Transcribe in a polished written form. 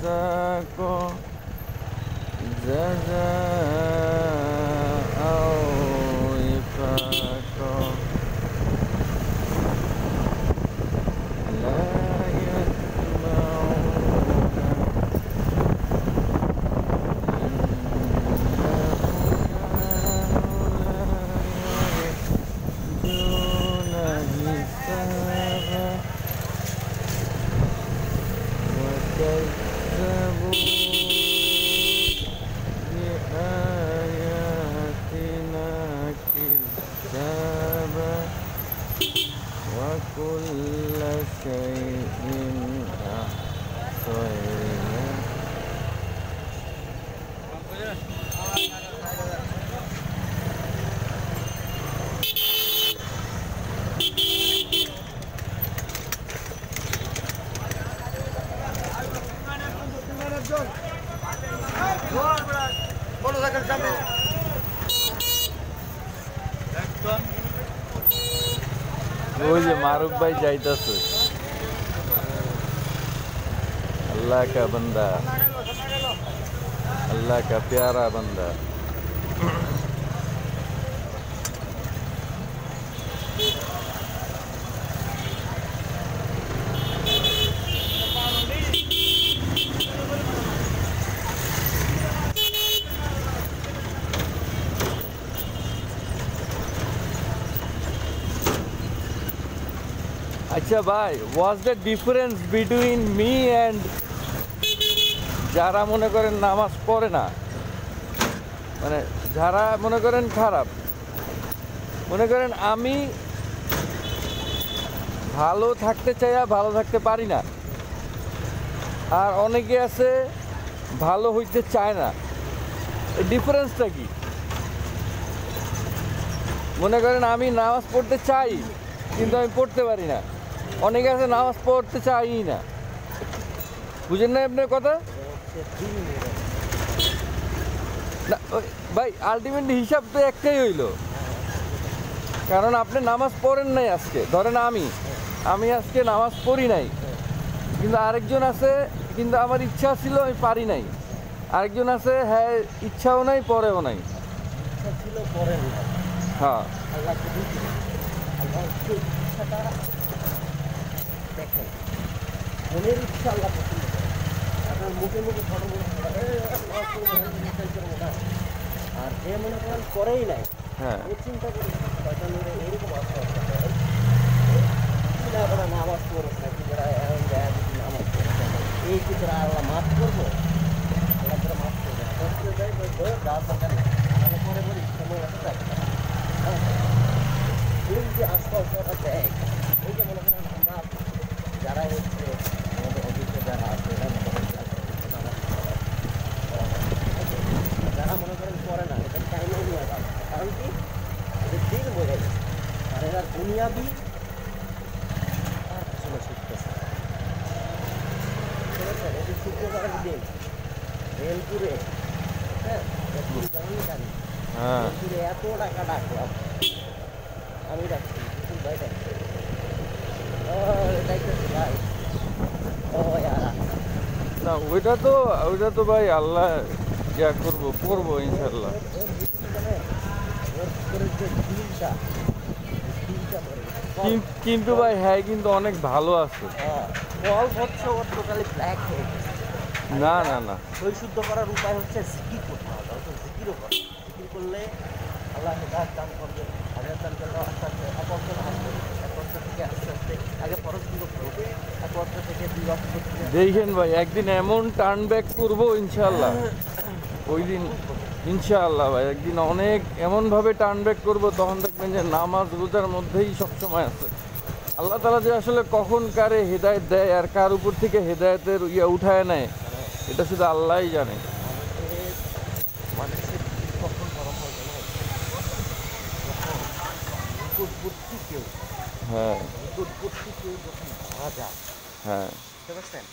جزاكم جزاء وفاقا لا يسمعون كذبوا بآياتنا كذابا وكل شيء أحصيناه ওই যে মারুফ ভাই যাইতাছে अल्लाह का बंदा अल्लाह का प्यारा बंदा अच्छा भाई what's the difference between me and যারা মনে করেন নামাজ পড়ে না মানে যারা মনে করেন খারাপ মনে করেন আমি ভালো থাকতে চাই আর ভালো থাকতে পারি না আর অনেকে আছে ভালো হইতে চায় না এই ডিফারেন্সটা কি মনে করেন আমি নামাজ পড়তে চাই কিন্তু আমি পড়তে পারি না অনেকে আছে নামাজ পড়তে চাই না বুঝেন না আপনার কথা না ভাই আলটিমেটলি হিসাব তো একটাই হইলো কারণ আপনি নামাজ পড়েন নাই আজকে ধরেন আমি আজকে নামাজ পড়ি নাই কিন্তু আরেকজন আছে কিন্তু আমার ইচ্ছা ছিল আমি পারি নাই আরেকজন আছে হ্যাঁ ইচ্ছাও নাই পড়েও নাই হ্যাঁ দেখেন মনের ইচ্ছা আল্লাহ পছন্দ করে আপনার মুখে মুখে আর যে মনে করেন করেই নাই হ্যাঁ ও চিন্তা করি এরকম নামাজ পড়ো নাকি যারা নামাজ পড়ে এই কি যারা আল্লাহ মাফ করবো আল্লাহ যারা মাফ করবে যাওয়ার দরকার নেই আমি পরে বলি সময় আছে এই যে আশপাশটা দেয় এই যে মনে করেন আমরা যারা হচ্ছে আমাদের অভিজ্ঞ যারা আছে যারা মনে করেন করে না এটা টাইমও নিয়ে যাবে কারণ কি এদের দিন বোঝা যায় আর এরা দুনিয়াবি তার পিছনে শিখতেছে বুঝেছেন এদের শুক্রবারের দিন রেলপুরে হ্যাঁ গাড়ি রেলপুরে এত টাকা ডাকলাম আমি ডাকছি ভাই ডাকছি না ওইটা তো ভাই আল্লাহ ইয়া করবো ইনশাল্লাহ কিন্তু ভাই হ্যাঁ কিন্তু অনেক ভালো আছে না না না শুদ্ধ করার উপায় হচ্ছে জিকির করতে হবে জিকিরও করে জিকির করলে আল্লাহ দান করবে দান করলে আস্তে আস্তে থেকে আস্তে আস্তে আগে পরস্পর করবে থেকে 2 বছর দেখেন ভাই একদিন এমন টার্ন ব্যাক করবো ইনশাল্লাহ ওই দিন ইনশাআল্লাহ ভাই একদিন অনেক এমনভাবে টার্ন ব্যাক করবো তখন দেখবেন যে নামাজ রোজার মধ্যেই সবসময় আছে আল্লাহ তাআলা যে আসলে কখন কারে হেদায়েত দেয় আর কার উপর থেকে হেদায়েতের উঠায় নেয় এটা শুধু আল্লাহই জানে মানুষের কখন গরম হয় কেউ হ্যাঁ কেউ যখন মারা যায় হ্যাঁ বুঝতে পারছেন